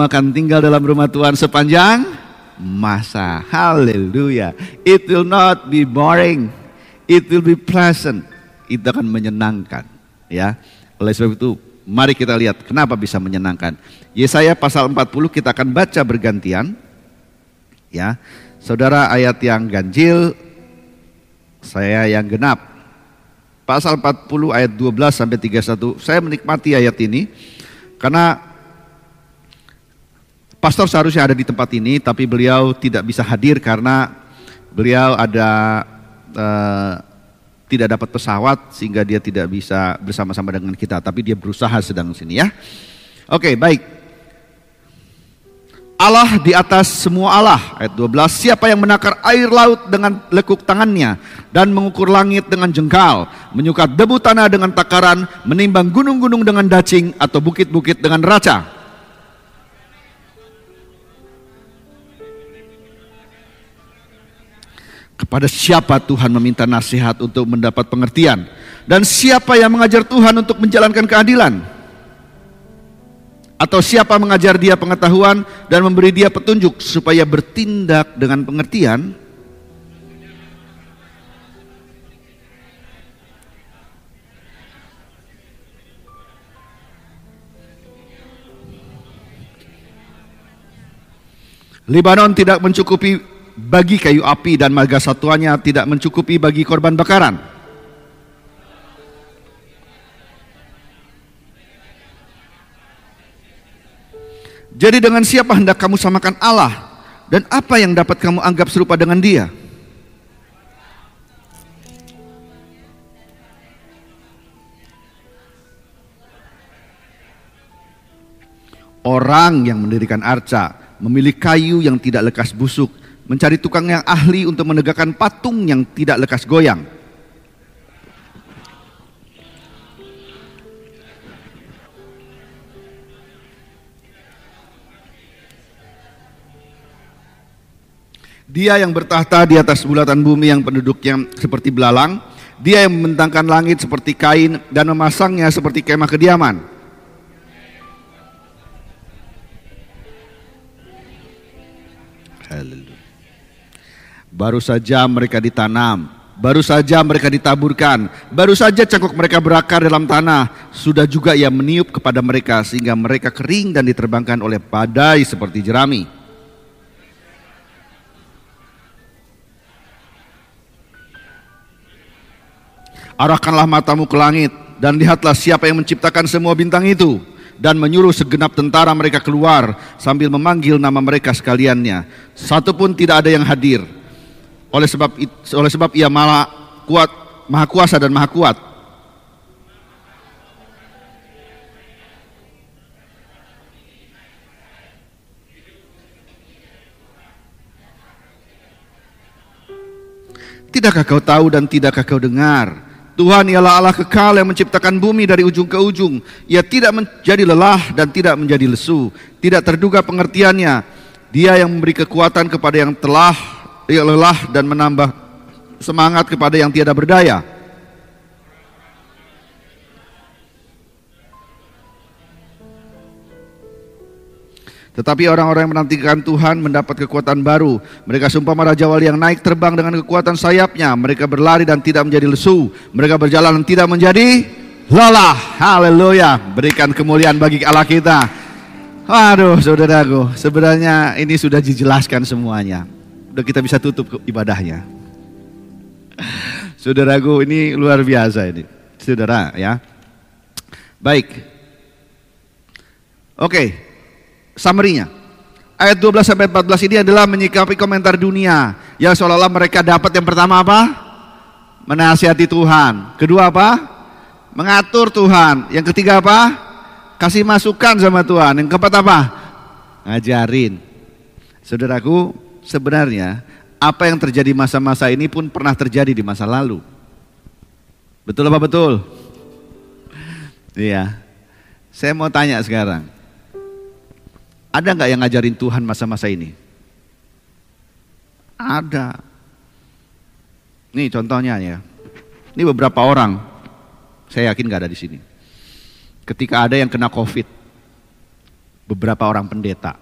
kamu akan tinggal dalam rumah Tuhan sepanjang masa. Haleluya. It will not be boring. It will be pleasant. Itu akan menyenangkan, ya. Oleh sebab itu, mari kita lihat kenapa bisa menyenangkan. Yesaya pasal 40 kita akan baca bergantian. Ya. Saudara ayat yang ganjil, saya yang genap. Pasal 40 ayat 12 sampai 31. Saya menikmati ayat ini karena pastor seharusnya ada di tempat ini, tapi beliau tidak bisa hadir karena beliau ada tidak dapat pesawat sehingga dia tidak bisa bersama-sama dengan kita, tapi dia berusaha sedang sini, ya. Oke, baik. Allah di atas semua Allah, ayat 12. Siapa yang menakar air laut dengan lekuk tangannya dan mengukur langit dengan jengkal, menyukat debu tanah dengan takaran, menimbang gunung-gunung dengan dacing atau bukit-bukit dengan raca. Kepada siapa Tuhan meminta nasihat untuk mendapat pengertian? Dan siapa yang mengajar Tuhan untuk menjalankan keadilan? Atau siapa mengajar dia pengetahuan dan memberi dia petunjuk supaya bertindak dengan pengertian? Libanon tidak mencukupi bagi kayu api dan marga satuannya tidak mencukupi bagi korban bakaran. Jadi dengan siapa hendak kamu samakan Allah, dan apa yang dapat kamu anggap serupa dengan Dia? Orang yang mendirikan arca memilih kayu yang tidak lekas busuk, mencari tukang yang ahli untuk menegakkan patung yang tidak lekas goyang. Dia yang bertahta di atas bulatan bumi yang penduduknya seperti belalang, dia yang membentangkan langit seperti kain dan memasangnya seperti kemah kediaman. Haleluya. Baru saja mereka ditanam, baru saja mereka ditaburkan, baru saja cangkok mereka berakar dalam tanah, sudah juga Ia meniup kepada mereka sehingga mereka kering dan diterbangkan oleh badai seperti jerami. Arahkanlah matamu ke langit dan lihatlah siapa yang menciptakan semua bintang itu, dan menyuruh segenap tentara mereka keluar sambil memanggil nama mereka sekaliannya. Satu pun tidak ada yang hadir. Oleh sebab Ia maha kuat, maha kuasa dan maha kuat. Tidakkah kau tahu dan tidakkah kau dengar? Tuhan ialah Allah kekal yang menciptakan bumi dari ujung ke ujung. Ia tidak menjadi lelah dan tidak menjadi lesu, tidak terduga pengertiannya. Dia yang memberi kekuatan kepada yang telah lelah dan menambah semangat kepada yang tiada berdaya. Tetapi orang-orang yang menantikan Tuhan mendapat kekuatan baru. Mereka seumpama raja wali yang naik terbang dengan kekuatan sayapnya. Mereka berlari dan tidak menjadi lesu. Mereka berjalan dan tidak menjadi lelah. Haleluya. Berikan kemuliaan bagi Allah kita. Waduh, saudaraku, sebenarnya ini sudah dijelaskan semuanya. Udah kita bisa tutup ibadahnya. Saudaraku, ini luar biasa ini. Saudara, ya. Baik. Oke. Summary-nya, ayat 12 sampai 14 ini adalah menyikapi komentar dunia yang seolah-olah mereka dapat yang pertama apa? Menasihati Tuhan. Kedua apa? Mengatur Tuhan. Yang ketiga apa? Kasih masukan sama Tuhan. Yang keempat apa? Ngajarin. Saudaraku, sebenarnya apa yang terjadi masa-masa ini pun pernah terjadi di masa lalu. Betul apa betul? Iya. Saya mau tanya sekarang. Ada nggak yang ngajarin Tuhan masa-masa ini? Ada. Nih contohnya ya. Ini beberapa orang. Saya yakin nggak ada di sini. Ketika ada yang kena COVID, beberapa orang pendeta.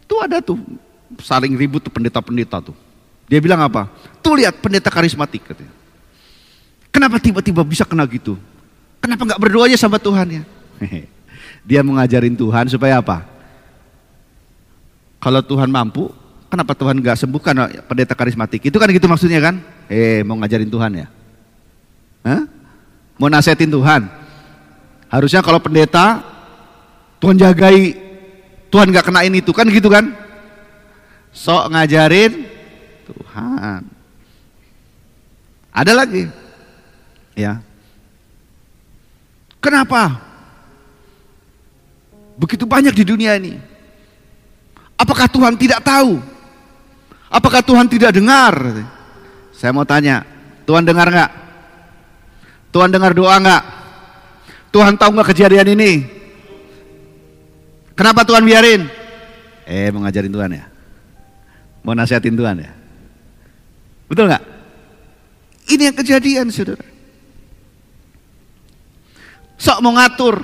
Tuh ada tuh saling ribut tuh pendeta-pendeta tuh. Dia bilang apa? Tuh lihat pendeta karismatik katanya. Kenapa tiba-tiba bisa kena gitu? Kenapa nggak berdoa aja sama Tuhan ya? Dia mengajarin Tuhan supaya apa? Kalau Tuhan mampu, kenapa Tuhan nggak sembuhkan pendeta karismatik? Itu kan gitu maksudnya kan? Mau ngajarin Tuhan ya? Hah? Mau nasihatin Tuhan? Harusnya kalau pendeta, Tuhan jagai, Tuhan nggak kenain itu kan gitu kan? Sok ngajarin Tuhan. Ada lagi, ya. Kenapa? Begitu banyak di dunia ini. Apakah Tuhan tidak tahu? Apakah Tuhan tidak dengar? Saya mau tanya, Tuhan dengar nggak? Tuhan dengar doa nggak? Tuhan tahu nggak kejadian ini? Kenapa Tuhan biarin? Mau ngajarin Tuhan ya? Mau nasihatin Tuhan ya? Betul nggak? Ini yang kejadian, saudara. Sok mau ngatur.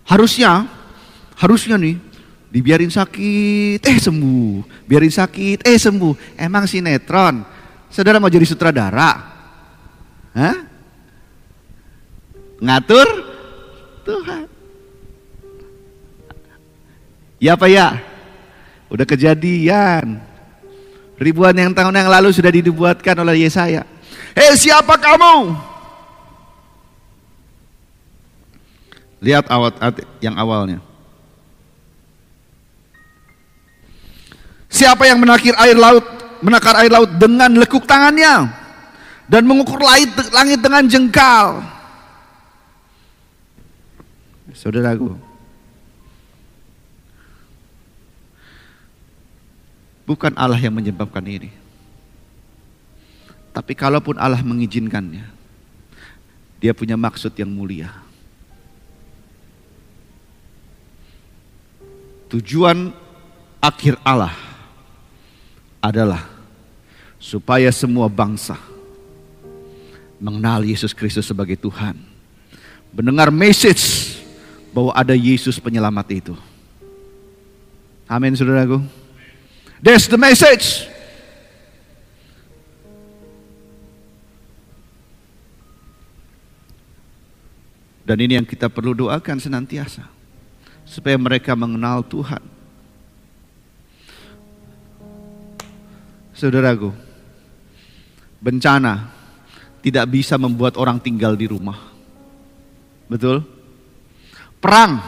Harusnya nih dibiarin sakit, sembuh. Biarin sakit, sembuh. Emang sinetron. Saudara mau jadi sutradara? Hah? Ngatur Tuhan. Ya Pak ya? Udah kejadian. Ribuan yang tahun yang lalu sudah dibuatkan oleh Yesaya. Siapa kamu? Lihat yang awalnya. Siapa yang menakar air laut dengan lekuk tangannya dan mengukur langit dengan jengkal? Saudaraku, bukan Allah yang menyebabkan ini. Tapi kalaupun Allah mengizinkannya, Dia punya maksud yang mulia. Tujuan akhir Allah adalah supaya semua bangsa mengenal Yesus Kristus sebagai Tuhan, mendengar message bahwa ada Yesus penyelamat itu. Amin, saudaraku. That's the message. Dan ini yang kita perlu doakan senantiasa, supaya mereka mengenal Tuhan. Saudaraku, bencana tidak bisa membuat orang tinggal di rumah. Betul? Perang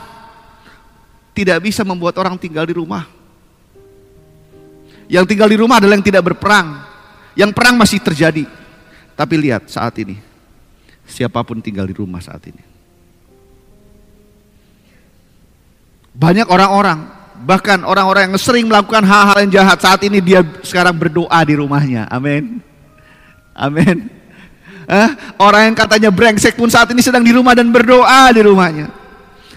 tidak bisa membuat orang tinggal di rumah. Yang tinggal di rumah adalah yang tidak berperang. Yang perang masih terjadi. Tapi lihat saat ini, siapapun tinggal di rumah saat ini. Banyak orang-orang, bahkan orang-orang yang sering melakukan hal-hal yang jahat, saat ini dia sekarang berdoa di rumahnya. Amin. Amin. Orang yang katanya brengsek pun saat ini sedang di rumah dan berdoa di rumahnya.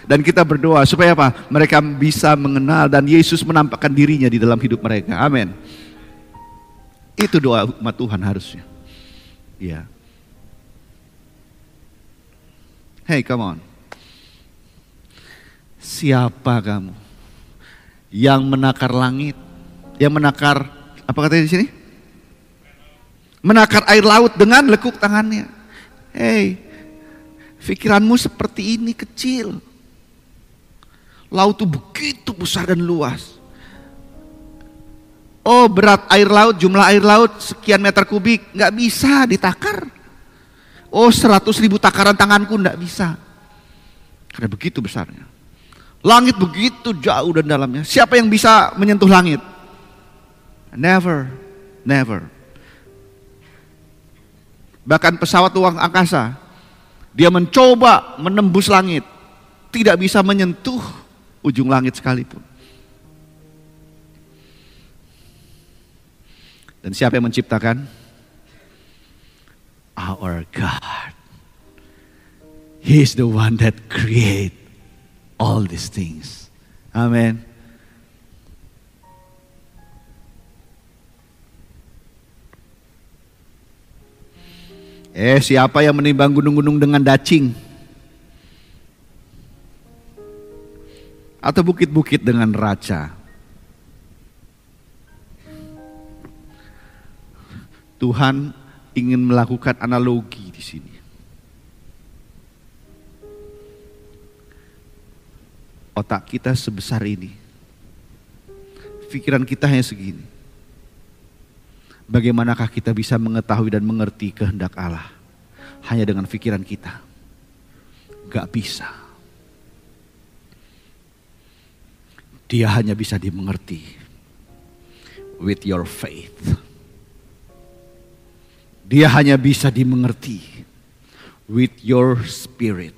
Dan kita berdoa supaya apa? Mereka bisa mengenal dan Yesus menampakkan dirinya di dalam hidup mereka. Amin. Itu doa umat Tuhan harusnya. Ya. Hey, come on. Siapa kamu yang menakar langit, yang menakar, apa katanya di sini? Menakar air laut dengan lekuk tangannya. Hey, pikiranmu seperti ini kecil. Laut itu begitu besar dan luas. Oh, berat air laut, jumlah air laut sekian meter kubik, nggak bisa ditakar. Oh, 100.000 takaran tanganku nggak bisa. Karena begitu besarnya. Langit begitu jauh dan dalamnya. Siapa yang bisa menyentuh langit? Never, never. Bahkan pesawat luar angkasa, dia mencoba menembus langit, tidak bisa menyentuh ujung langit sekalipun. Dan siapa yang menciptakan? Our God. He is the one that create all these things. Amen. Siapa yang menimbang gunung-gunung dengan dacing? atau bukit-bukit dengan raja. Tuhan ingin melakukan analogi di sini. Otak kita sebesar ini, pikiran kita hanya segini. Bagaimanakah kita bisa mengetahui dan mengerti kehendak Allah hanya dengan pikiran kita? Gak bisa. Dia hanya bisa dimengerti with your faith. Dia hanya bisa dimengerti with your spirit.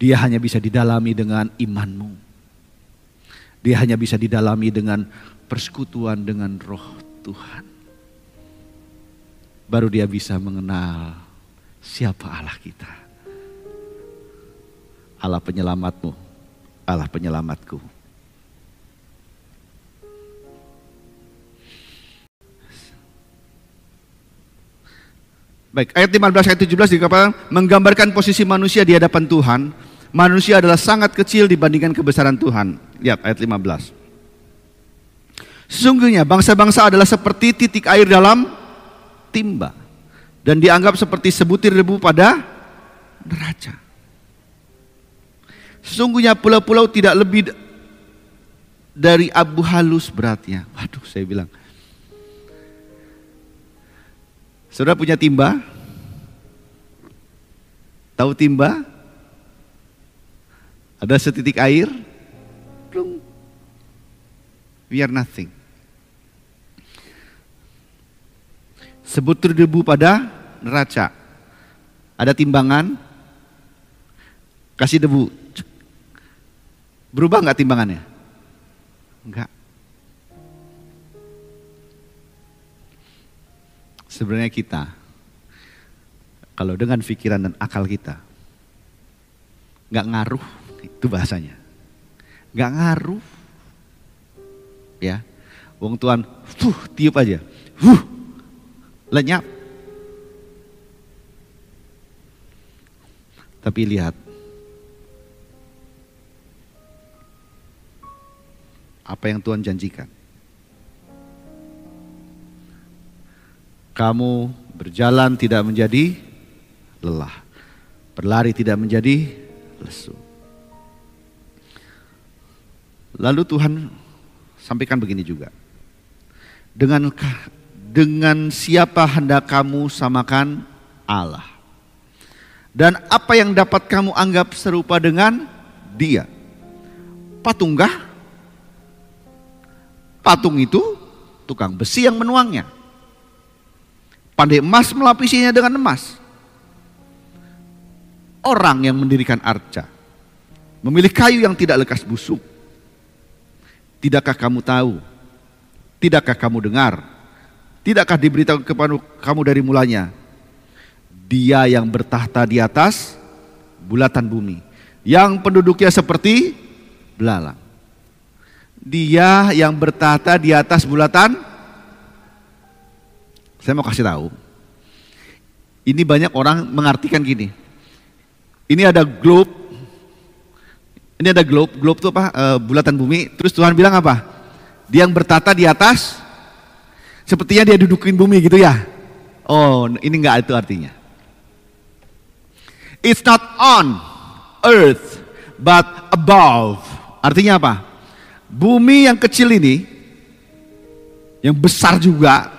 Dia hanya bisa didalami dengan imanmu. Dia hanya bisa didalami dengan persekutuan dengan Roh Tuhan. Baru dia bisa mengenal siapa Allah kita. Allah penyelamatmu, Allah penyelamatku. Baik, ayat 15 ayat 17 dikatakan menggambarkan posisi manusia di hadapan Tuhan. Manusia adalah sangat kecil dibandingkan kebesaran Tuhan. Lihat ayat 15. Sesungguhnya bangsa-bangsa adalah seperti titik air dalam timba dan dianggap seperti sebutir debu pada neraca. Sesungguhnya pulau-pulau tidak lebih dari abu halus beratnya. Waduh, saya bilang. Saudara punya timba? Tahu timba? Ada setitik air? Plung. We are nothing. Sebutir debu pada neraca. Ada timbangan? Kasih debu. Berubah nggak timbangannya? Enggak. Sebenarnya kita, kalau dengan pikiran dan akal kita, nggak ngaruh, itu bahasanya. Nggak ngaruh. Ya, wong Tuhan, tiup aja, lenyap. Tapi lihat, apa yang Tuhan janjikan. Kamu berjalan tidak menjadi lelah, berlari tidak menjadi lesu. Lalu Tuhan sampaikan begini juga. Dengan siapa hendak kamu samakan Allah? Dan apa yang dapat kamu anggap serupa dengan Dia? Patunggah? Patung itu tukang besi yang menuangnya. Pandai emas melapisinya dengan emas. Orang yang mendirikan arca memilih kayu yang tidak lekas busuk. Tidakkah kamu tahu? Tidakkah kamu dengar? Tidakkah diberitahu kepada kamu dari mulanya? Dia yang bertahta di atas bulatan bumi, yang penduduknya seperti belalang. Dia yang bertahta di atas bulatan. Saya mau kasih tahu, ini banyak orang mengartikan gini. Ini ada globe, globe itu apa? Bulatan bumi. Terus Tuhan bilang apa? Dia yang bertata di atas, sepertinya dia dudukin bumi gitu ya. Oh, ini enggak itu artinya. It's not on earth, but above. Artinya apa? Bumi yang kecil ini, yang besar juga,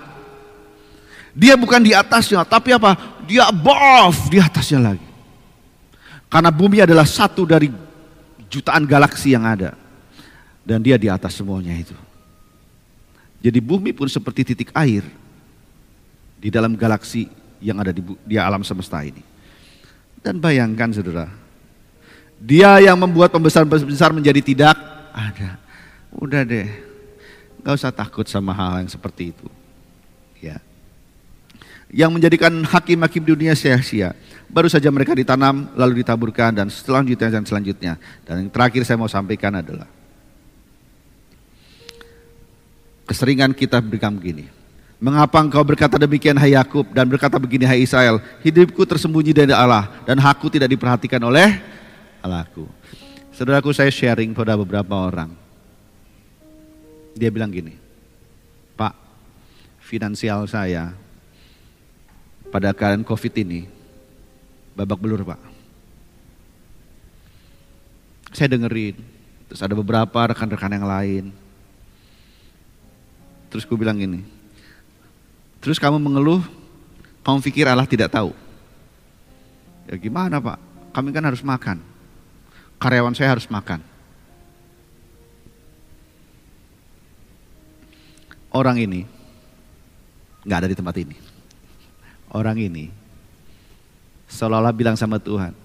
dia bukan di atasnya, tapi apa? Dia above, di atasnya lagi. Karena bumi adalah satu dari jutaan galaksi yang ada. Dan dia di atas semuanya itu. Jadi bumi pun seperti titik air di dalam galaksi yang ada di alam semesta ini. Dan bayangkan saudara, Dia yang membuat pembesar-pembesar menjadi tidak ada. Udah deh, gak usah takut sama hal yang seperti itu. Ya. Yang menjadikan hakim-hakim dunia sia-sia. Baru saja mereka ditanam, lalu ditaburkan, dan selanjutnya. Dan yang terakhir saya mau sampaikan adalah, keseringan kita berkata begini, mengapa engkau berkata demikian hai Yakub, dan berkata begini hai Israel, hidupku tersembunyi dari Allah, dan hakku tidak diperhatikan oleh Allahku. Saudaraku, saya sharing pada beberapa orang. Dia bilang gini, Pak, finansial saya pada keadaan COVID ini babak belur, Pak. Saya dengerin, terus ada beberapa rekan-rekan yang lain. Terus gue bilang gini, terus kamu mengeluh, kamu pikir Allah tidak tahu? Ya gimana, Pak? Kami kan harus makan. Karyawan saya harus makan. Orang ini nggak ada di tempat ini. Orang ini seolah-olah bilang sama Tuhan,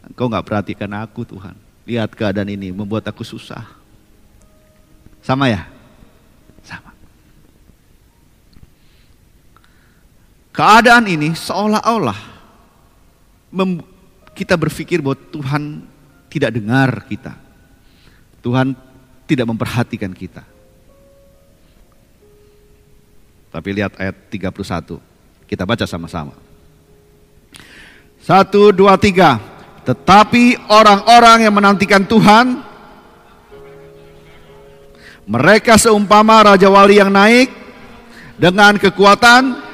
Engkau nggak perhatikan aku, Tuhan. Lihat keadaan ini membuat aku susah. Sama ya? Sama. Keadaan ini seolah-olah kita berpikir bahwa Tuhan tidak dengar kita. Tuhan tidak memperhatikan kita. Tapi lihat ayat 31. Kita baca sama-sama. 1, 2, 3. Tetapi orang-orang yang menantikan Tuhan, mereka seumpama Raja Wali yang naik dengan kekuatan.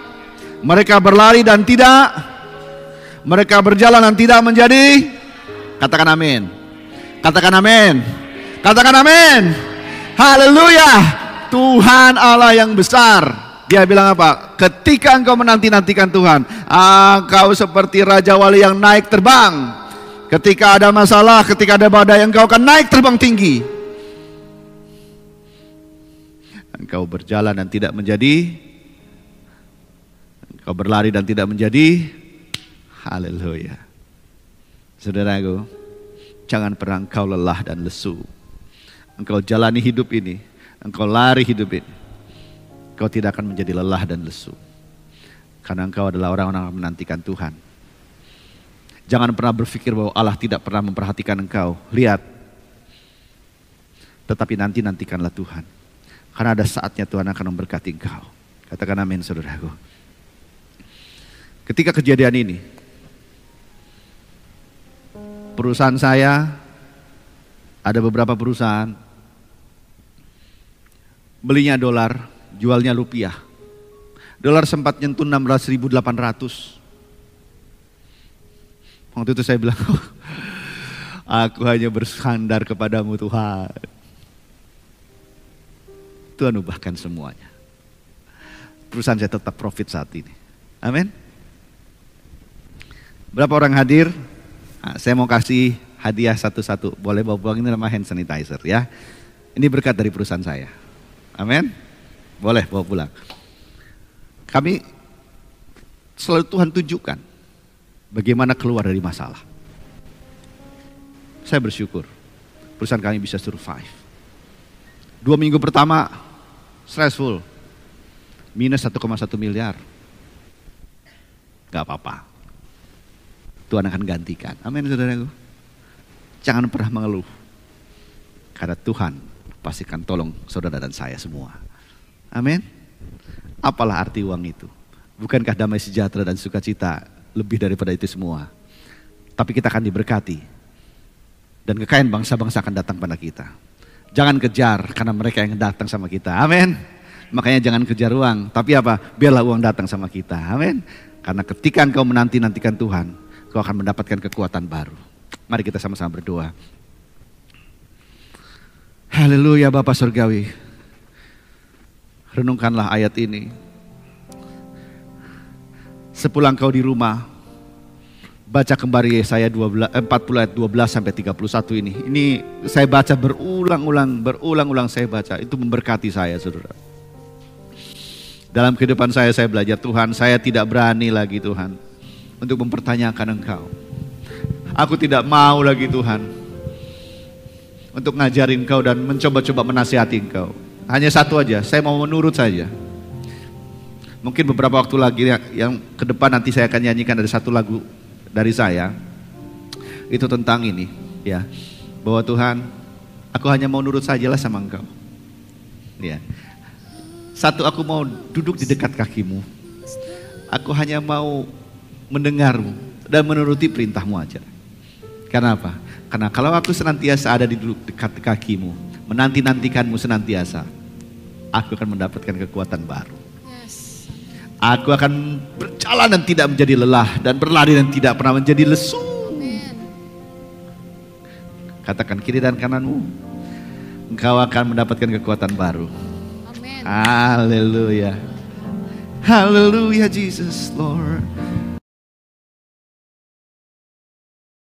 Mereka berlari dan tidak, mereka berjalan dan tidak menjadi. Katakan amin. Katakan amin. Katakan amin. Haleluya. Tuhan Allah yang besar. Dia bilang apa? Ketika engkau menanti-nantikan Tuhan, engkau seperti Raja Wali yang naik terbang. Ketika ada masalah, ketika ada badai, engkau akan naik terbang tinggi. Engkau berjalan dan tidak menjadi. Engkau berlari dan tidak menjadi. Haleluya. Saudaraku, jangan pernah engkau lelah dan lesu. Engkau jalani hidup ini, engkau lari hidup ini, engkau tidak akan menjadi lelah dan lesu. Karena engkau adalah orang-orang yang menantikan Tuhan. Jangan pernah berpikir bahwa Allah tidak pernah memperhatikan engkau. Lihat, tetapi nantikanlah Tuhan. Karena ada saatnya Tuhan akan memberkati engkau. Katakan amin, saudaraku. Ketika kejadian ini, perusahaan saya, ada beberapa perusahaan, belinya dolar, jualnya rupiah. Dolar sempat nyentuh 16.800. Waktu itu saya bilang, aku hanya bersandar kepadamu Tuhan. Tuhan ubahkan semuanya. Perusahaan saya tetap profit saat ini. Amin. Berapa orang hadir? Nah, saya mau kasih hadiah satu-satu. Boleh bawa pulang, ini nama hand sanitizer ya. Ini berkat dari perusahaan saya. Amin. Boleh bawa pulang. Kami selalu Tuhan tunjukkan bagaimana keluar dari masalah. Saya bersyukur perusahaan kami bisa survive. 2 minggu pertama stressful. Minus 1,1 miliar. Gak apa-apa. Tuhan akan gantikan. Amin, saudaraku. Jangan pernah mengeluh. Karena Tuhan pasti akan tolong saudara dan saya semua. Amin. Apalah arti uang itu? Bukankah damai sejahtera dan sukacita lebih daripada itu semua? Tapi kita akan diberkati. Dan kekayaan bangsa-bangsa akan datang pada kita. Jangan kejar karena mereka yang datang sama kita. Amin. Makanya jangan kejar uang. Tapi apa? Biarlah uang datang sama kita. Amin. Karena ketika engkau menanti-nantikan Tuhan, kau akan mendapatkan kekuatan baru. Mari kita sama-sama berdoa. Haleluya Bapa Surgawi. Renungkanlah ayat ini. Sepulang kau di rumah, baca kembali Yesaya 40 ayat 12 sampai 31 ini. Ini saya baca berulang-ulang saya baca. Itu memberkati saya, saudara. Dalam kehidupan saya belajar, Tuhan, saya tidak berani lagi Tuhan untuk mempertanyakan Engkau. Aku tidak mau lagi Tuhan untuk ngajarin Engkau dan mencoba-coba menasihati Engkau. Hanya satu aja, saya mau menurut saja. Mungkin beberapa waktu lagi yang ke depan nanti saya akan nyanyikan ada satu lagu dari saya. Itu tentang ini ya. Bahwa Tuhan, aku hanya mau nurut sajalah sama Engkau. Ya. Satu, aku mau duduk di dekat kakimu. Aku hanya mau mendengarmu dan menuruti perintahmu aja. Kenapa? Karena kalau aku senantiasa ada di dekat kakimu, menanti-nantikanmu senantiasa, aku akan mendapatkan kekuatan baru. Yes. Aku akan berjalan dan tidak menjadi lelah, dan berlari dan tidak pernah menjadi lesu. Amen. Katakan kiri dan kananmu, engkau akan mendapatkan kekuatan baru. Amen. Haleluya. Haleluya, Jesus, Lord.